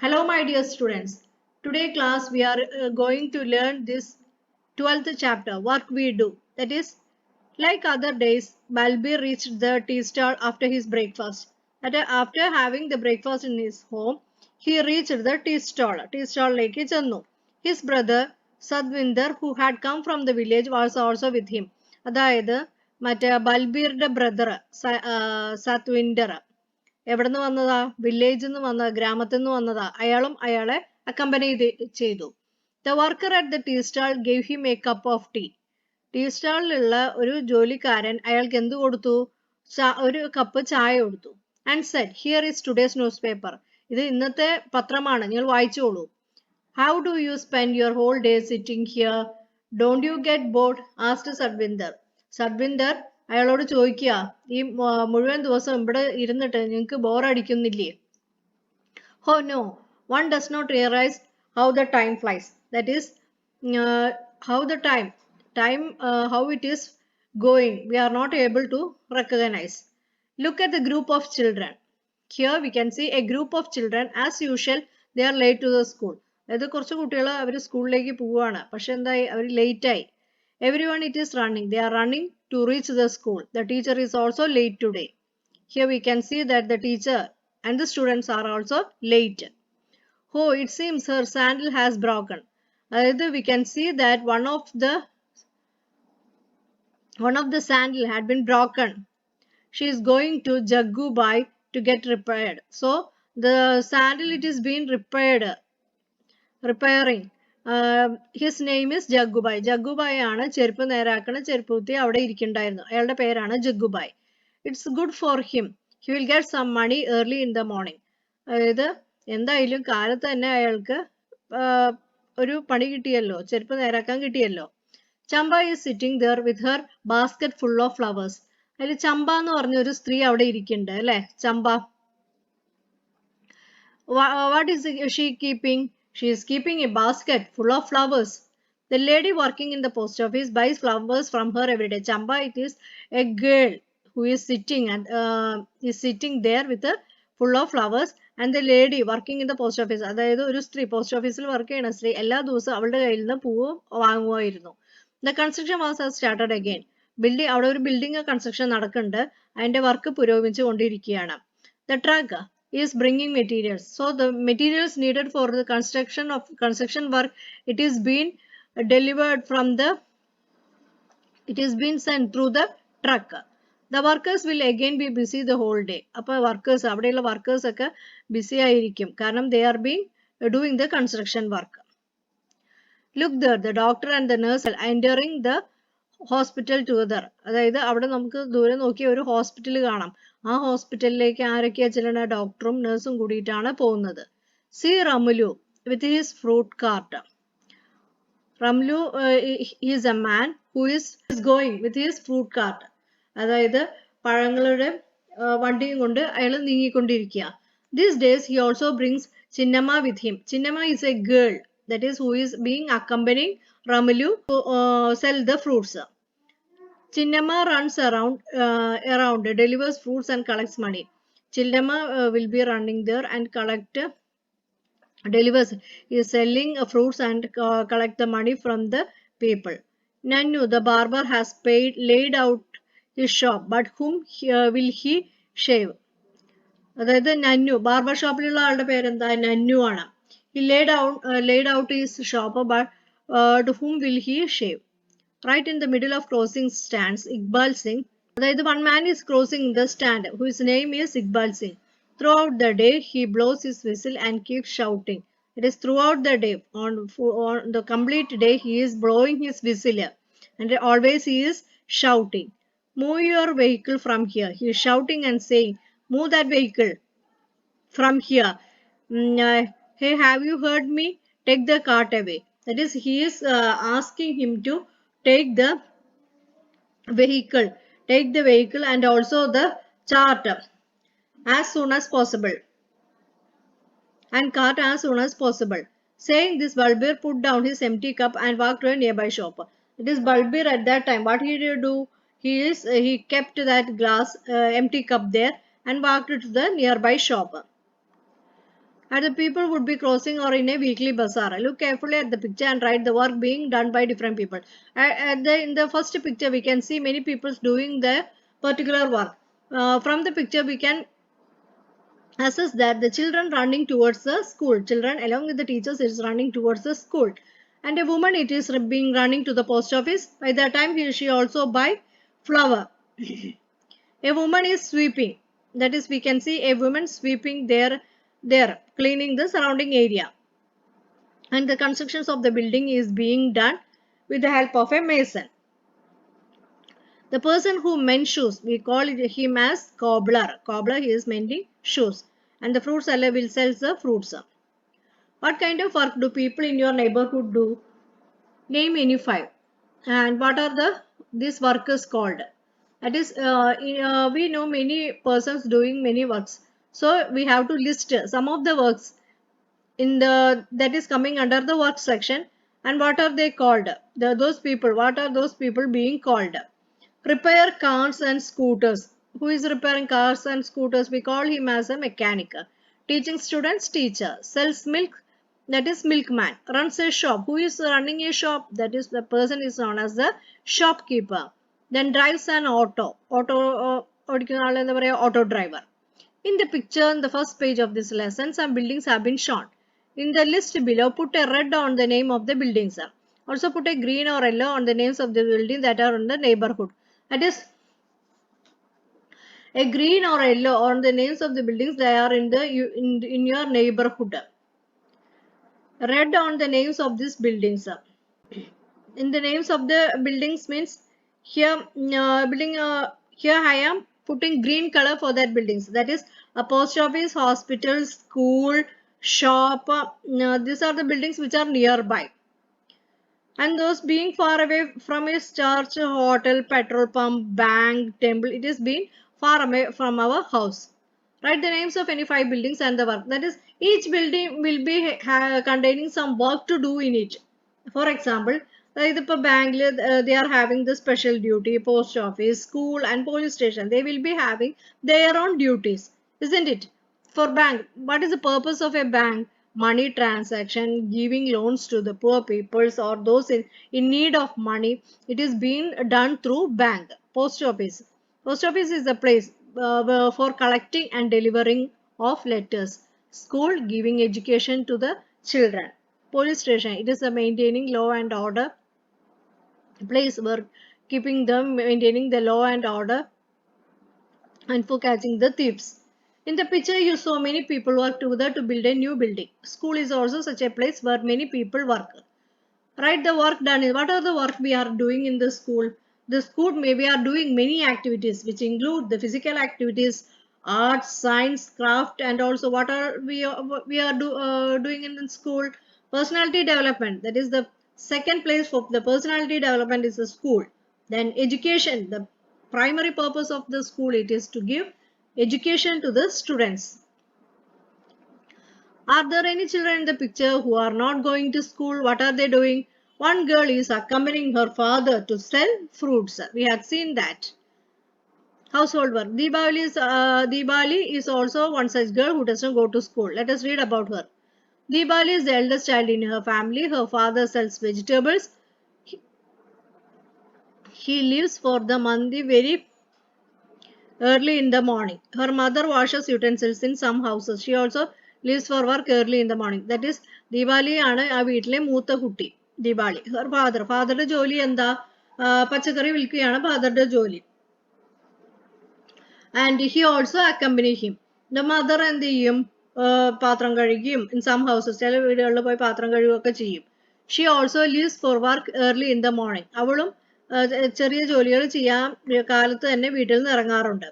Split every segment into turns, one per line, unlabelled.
Hello my dear students. Today class we are going to learn this 12th chapter, Work We Do. That is, like other days, Balbir reached the tea stall after his breakfast. After having the breakfast in his home, he reached the tea stall. Tea stall like ചെന്നു. His brother Sadvinder, who had come from the village, was also with him. അതായത് മറ്റേ ബൽബീറിന്റെ brother സത്വിൻഡർ എവിടുന്ന് വന്നതാ വില്ലേജിൽ നിന്ന് വന്ന ഗ്രാമത്തിൽ നിന്ന് വന്നതാ അയാളും അയാളെ അക്കമ്പനി ചെയ്തു. The worker at the tea stall gave him a cup of tea. Tea സ്റ്റാളിലുള്ള ഒരു ജോലിക്കാരൻ അയാൾക്ക് എന്ത് കൊടുത്തു? ഒരു കപ്പ് ചായ കൊടുത്തു. And said, here is today's newspaper. ഇത് ഇന്നത്തെ പത്രമാണ്, നിങ്ങൾ വായിച്ചോളൂ. How do you spend your whole day sitting here? Don't you get bored? Asked Sadvinder. Sadvinder അയാളോട് ചോദിക്കുക, ഈ മുഴുവൻ ദിവസം ഇവിടെ ഇരുന്നിട്ട് നിങ്ങൾക്ക് ബോറടിക്കുന്നില്ലേ? Oh no, one does not realize how the time flies. That is, how the time, how it is going, we are not able to recognize. Look at the group of children. Here we can see a group of children. As usual, they are late to the school. അതായത് കുറച്ച് കുട്ടികൾ അവർ സ്കൂളിലേക്ക് പോവുകയാണ്, പക്ഷെ എന്തായി, അവർ late ആയി. Everyone it is running. They are running to reach the school. The teacher is also late today. Here we can see that the teacher and the students are also late. Oh, it seems her sandal has broken. അതായത് we can see that one of the sandal had been broken. She is going to Jaggubai to get repaired. So the sandal it is being repairing. His name is Jaggubai. Jaggubai ആണ് ചെരുപ്പ് നേരാക്കണ ചെരുപ്പൂത്തി അവിടെ ഇരിക്കണ്ടായിരുന്നു. അയാളുടെ പേരാണ് ജഗ്ഗുബായ്. It's good for him. He will get some money early in the morning. അതായത് എന്തായാലും കാലത്ത് തന്നെ അയാൾക്ക് ഒരു പണി കിട്ടിയല്ലോ, ചെരുപ്പ് നേരാക്കാൻ കിട്ടിയല്ലോ. Champa is sitting there with her basket full of flowers. അതിൽ ചമ്പ എന്ന് പറഞ്ഞ ഒരു സ്ത്രീ അവിടെ ഇരിക്കുന്നുണ്ട് അല്ലെ, Champa. What is she keeping? She is keeping a basket full of flowers. The lady working in the post office buys flowers from her every day. Chamba, it is a girl who is sitting there with a full of flowers, and the lady working in the post office, അതായത് ഒരു സ്ത്രീ post ഓഫീസിൽ work ചെയ്യുന്ന സ്ത്രീ എല്ലാ ദിവസവും അവളുടെ കയ്യിൽ നിന്ന് പൂവ് വാങ്ങുമായിരുന്നു. The construction was started again. അവിടെ ഒരു ബിൽഡിംഗ് കൺസ്ട്രക്ഷൻ നടക്കുന്നുണ്ട്, അതിന്റെ വർക്ക് പുരോഗമിച്ചു കൊണ്ടിരിക്കുകയാണ്. The truck is bringing materials. So the materials needed for the construction work, it is being delivered it is being sent through the truck. The workers will again be busy the whole day. അപ്പോൾ workers, അവിടെയുള്ള workers ഒക്കെ BC ആയിരിക്കും, കാരണം they are being doing the construction work. Look there, the doctor and the nurse are entering the hospital together. അതായത് അവിടെ നമുക്ക് ദൂരെ നോക്കിയ ഒരു ഹോസ്പിറ്റൽ കാണാം. ആ ഹോസ്പിറ്റലിലേക്ക് ആരൊക്കെയാ ചെല്ലുന്ന? ഡോക്ടറും നഴ്സും കൂടിയിട്ടാണ് പോകുന്നത്. See Ramulu with his fruit cart. Ramlu is a man who is going with his fruit cart. അതായത് പഴങ്ങളുടെ വണ്ടിയും കൊണ്ട് അയാൾ നീങ്ങിക്കൊണ്ടിരിക്കുക. These days he also brings Chinnamma with him. Chinnamma is a girl, that is, who is being accompanying Ramulu to sell the fruits. Chinnamma runs around, delivers fruits and collects money. Chinnamma will be running there and delivers. He is selling fruits and collect the money from the people. Nannu, the barber, has laid out his shop, but whom will he shave? അതായത് നന്നു, barber ഷോപ്പിലുള്ള ആളുടെ പേരെന്താ? നന്നു ആണ്. He laid out his shop, but to whom will he shave? Right in the middle of crossing stands Iqbal Singh. അതായത് one man is crossing the stand whose name is Iqbal Singh. Throughout the day he blows his whistle and keeps shouting. It is throughout the day, on the complete day he is blowing his whistle, and always he is shouting. Move your vehicle from here. He is shouting and saying, move that vehicle from here. Hey, have you heard me? Take the cart away. That is, he is asking him to take the vehicle and also the cart as soon as possible. Saying this, Balbir put down his empty cup and walked to a nearby shop. It is Balbir at that time. What he did do? He kept that glass empty cup there and walked to the nearby shop. and the people would be crossing or in a weekly bazaar. Look carefully at the picture and write the work being done by different people. In the first picture, we can see many people doing the particular work. From the picture, we can assess that the children running towards the school. Children along with the teachers is running towards the school. And a woman it is being running to the post office. By that time, she also buy flour. A woman is sweeping. That is, we can see a woman sweeping there, cleaning the surrounding area. And the constructions of the building is being done with the help of a mason. The person who mends shoes, we call him as cobbler. Cobbler, he is mending shoes. And the fruit seller will sell the fruits. What kind of work do people in your neighborhood do? Name any five. And what are these workers called? That is, we know many persons doing many works. So we have to list some of the works in the that is coming under the work section. And what are they called? Those people. What are those people being called? Repair cars and scooters. Who is repairing cars and scooters? We call him as a mechanic. Teaching students, teacher. Sells milk, that is milkman. Runs a shop. Who is running a shop? That is the person is known as the shopkeeper. Then drives an auto. Auto driver. In the picture, in the first page of this lesson, some buildings have been shown. In the list below, put a red on the name of the buildings. Also put a green or yellow on the names of the buildings that are in the neighborhood. That is, a green or yellow on the names of the buildings that are in your neighborhood. Red on the names of these buildings. In the names of the buildings means here here I am putting green color for that buildings. That is a post office, hospital, school, shop. These are the buildings which are nearby. And those being far away from a church, hotel, petrol pump, bank, temple, it is being far away from our house. Write the names of any five buildings and the work. That is, each building will be containing some work to do in it. For example, Bangalore, they are having the special duty, post office, school, and police station. They will be having their own duties, isn't it? For bank, what is the purpose of a bank? Money transaction, giving loans to the poor peoples or those in need of money. It is being done through bank. Post office. Post office is a place for collecting and delivering of letters. School, giving education to the children. Police station, it is a maintaining law and order place where keeping them maintaining the law and order and for catching the thieves. In the picture, you saw many people work together to build a new building. School is also such a place where many people work. Write the work done. What are the work we are doing in the school? The school we are doing many activities which include the physical activities, art, science, craft, and also what are doing in the school? Personality development. That is the second place for the personality development is the school. Then education. The primary purpose of the school it is to give education to the students. Are there any children in the picture who are not going to school? What are they doing? One girl is accompanying her father to sell fruits. We had seen that. Household work. Deepali is also one such girl who doesn't go to school. Let us read about her. Deepali is the eldest child in her family. Her father sells vegetables. He leaves for the mandi very early in the morning. Her mother washes utensils in some houses. She also leaves for work early in the morning. That is, Diwali ആണ് ആ വീട്ടിലെ മൂത്ത കുട്ടി. Diwali. Her father. ഫാദറുടെ ജോലി എന്താ? പച്ചക്കറി വിൽക്കുകയാണ് ഫാദറുടെ ജോലി. And he also accompany him. The mother എന്ത് ചെയ്യും? പാത്രം കഴുകിയും in some houses ചില വീടുകളിൽ പോയി പാത്രം കഴുകുകയൊക്കെ ചെയ്യും. She also leaves for work early in the morning. അവളും ചെറിയ ജോലികൾ ചെയ്യാൻ കാലത്ത് തന്നെ വീട്ടിൽ നിന്ന് ഇറങ്ങാറുണ്ട്.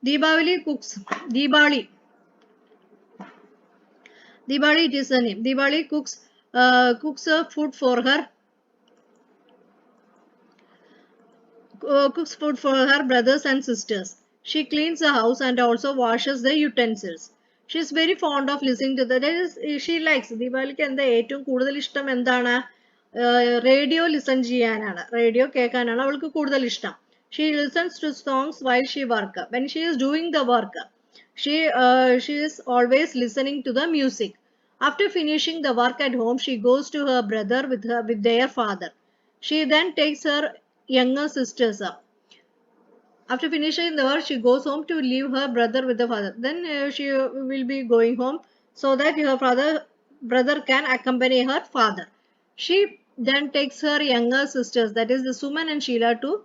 Deepavali cooks. Deepali it is the name. Deepali cooks food for her brothers and sisters. She cleans the house and also washes the utensils. She is very fond of listening to that is she likes Deepaliക്ക് എന്താ ഏറ്റവും കൂടുതൽ ഇഷ്ടം എന്താണ്? Radio listen ചെയ്യാനാണ്. Radio കേൾക്കാനാണ് അവൾക്ക് കൂടുതൽ ഇഷ്ടം. She listens to songs while she works. When she is doing the work, she is always listening to the music. After finishing the work at home, she goes to her brother with their father. She then takes her younger sisters up. After finishing the work, she goes home to leave her brother with the father. Then she will be going home so that her brother can accompany her father. She then takes her younger sisters, that is the Suman and Sheila, to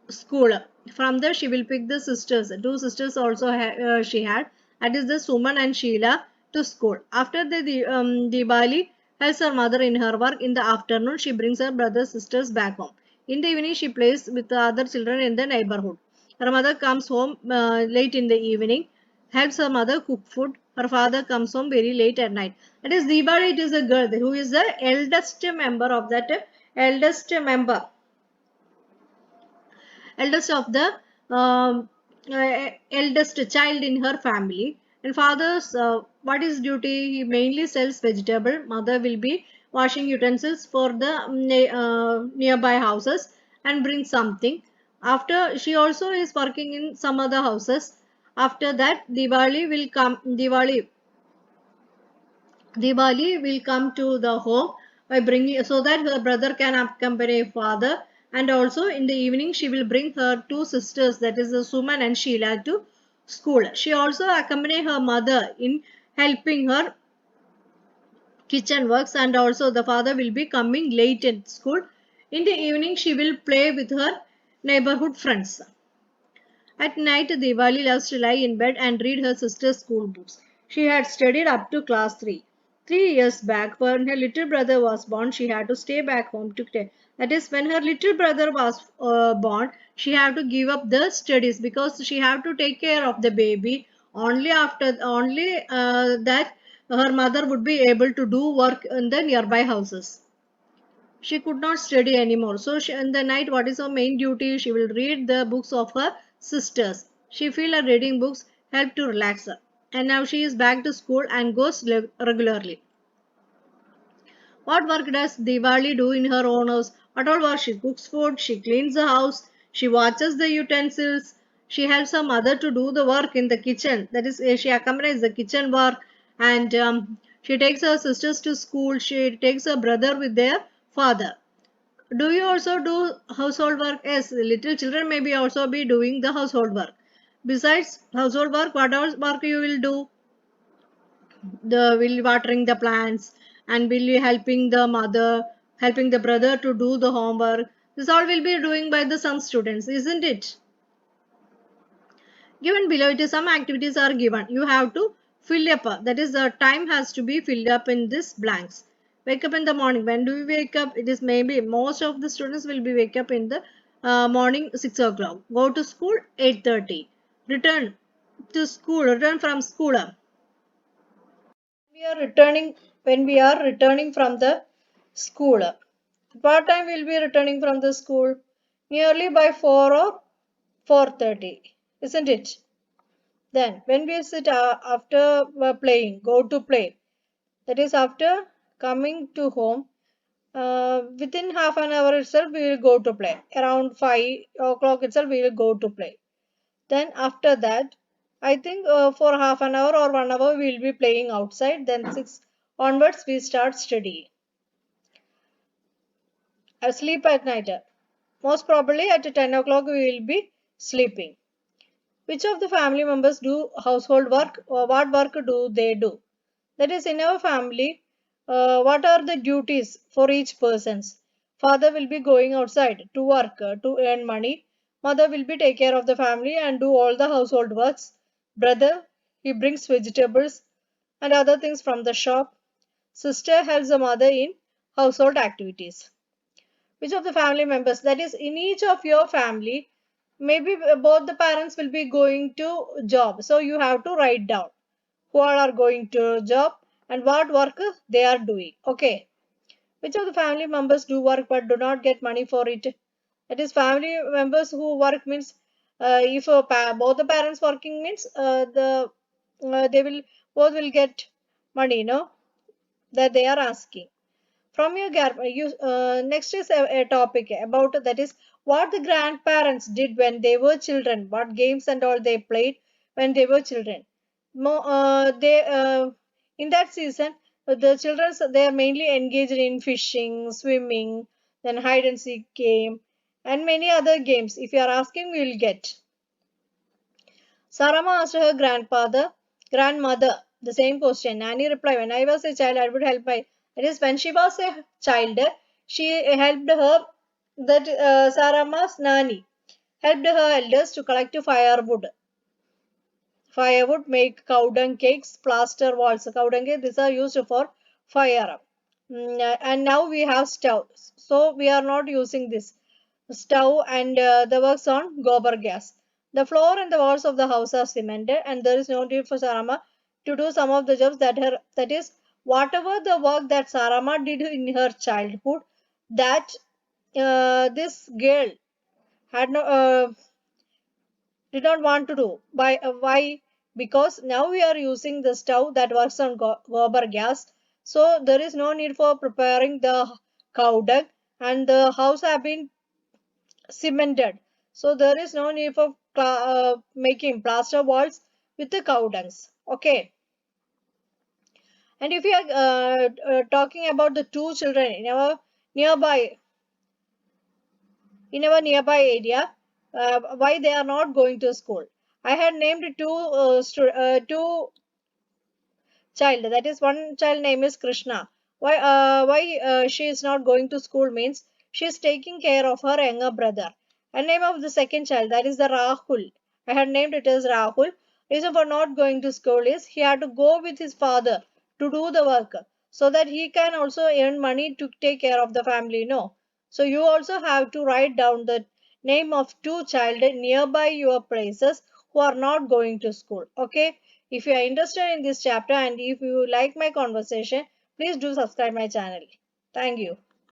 school. From there, she will pick the sisters. Two sisters also she had. That is the Suman and Sheila to school. After the Diwali helps her mother in her work. In the afternoon, she brings her brothers sisters back home. In the evening, she plays with the other children in the neighborhood. Her mother comes home late in the evening, helps her mother cook food. Her father comes home very late at night. That is Diwali. It is a girl who is the eldest member of that eldest member eldest of the eldest child in her family. And father's what is duty? He mainly sells vegetable. Mother will be washing utensils for the nearby houses and bring something. After, she also is working in some other houses. After that, Diwali will come to the home by bringing, so that her brother can accompany father. And also in the evening she will bring her two sisters, that is the Suman and Sheila, to school. She also accompany her mother in helping her kitchen works, and also the father will be coming late at school. In the evening she will play with her neighborhood friends. At night, Diwali loves to lie in bed and read her sister's school books. She had studied up to class 3. 3 years back, when her little brother was born, she had to stay back home to stay. That is, when her little brother was born, she had to give up the studies because she had to take care of the baby. Only that her mother would be able to do work in the nearby houses. She could not study anymore. So in the night, what is her main duty? She will read the books of her sisters. She feel her reading books help to relax her. And now she is back to school and goes regularly. What work does Diwali do in her own house? What all work? She cooks food, she cleans the house, she watches the utensils, she helps her mother to do the work in the kitchen. That is, she accompanies the kitchen work, and she takes her sisters to school, she takes her brother with their father. Do you also do household work? Yes, little children maybe also be doing the household work. Besides household work, what else work you will do? The will watering the plants, and will you helping the mother, helping the brother to do the homework. This all will be doing by the some students, isn't it? Given below, it is some activities are given. You have to fill up. That is, the time has to be filled up in this blanks. Wake up in the morning. When do we wake up? It is maybe most of the students will be wake up in the morning 6 o'clock. Go to school 8:30. Return to school. Return from school. We are returning when we are returning from the school. What time will be returning from the school? Nearly by 4 or 4:30, isn't it? Then, when we sit after playing, go to play. That is, after coming to home, within half an hour itself, we will go to play. Around 5 o'clock itself, we will go to play. Then, after that, I think for half an hour or 1 hour, we will be playing outside. Then, 6 onwards, we start studying. I sleep at night. Most probably at 10 o'clock, we will be sleeping. Which of the family members do household work, or what work do they do? That is, in our family, what are the duties for each person's? Father will be going outside to work to earn money. Mother will be take care of the family and do all the household works. Brother, he brings vegetables and other things from the shop. Sister helps the mother in household activities. Which of the family members, that is, in each of your family, maybe both the parents will be going to job, so you have to write down who all are going to job and what work they are doing. Okay, which of the family members do work but do not get money for it? That is, family members who work means, if both the parents working means, they will both will get money, no, that they are asking from your next is a topic about, that is, what the grandparents did when they were children, what games and all they played when they were children. They In that season, The children, they are mainly engaged in fishing, swimming, then hide and seek game, and many other games. If you are asking, we will get. Sarama asked her grandmother, the same question. Nanny replied, when I was a child, I would help my. That is, when she was a child, she helped her, that Sarama's nanny helped her elders to collect firewood, make cow dung cakes, plaster walls. Cow dung cakes, these are used for fire. And now we have stove. So we are not using this stove, and the works on gobar gas. The floor and the walls of the house are cemented, and there is no need for Sarama to do some of the jobs that is, whatever the work that Sarama did in her childhood, that this girl had no did not want to do. Why? Because now we are using the stove that works on gobar gas, so there is no need for preparing the cow dung, and the house have been cemented, so there is no need for making plaster walls with the cow dungs. Okay. And if you are talking about the two children nearby in our nearby area, why they are not going to school, I had named two child, that is, one child name is Krishna. Why she is not going to school means she is taking care of her younger brother. And name of the second child, that is the Rahul, I had named it as Rahul. Reason for not going to school is he had to go with his father to do the work, so that he can also earn money to take care of the family. No, so you also have to write down the name of two child nearby your places who are not going to school. Okay. If you are interested in this chapter and if you like my conversation, please do subscribe my channel. Thank you.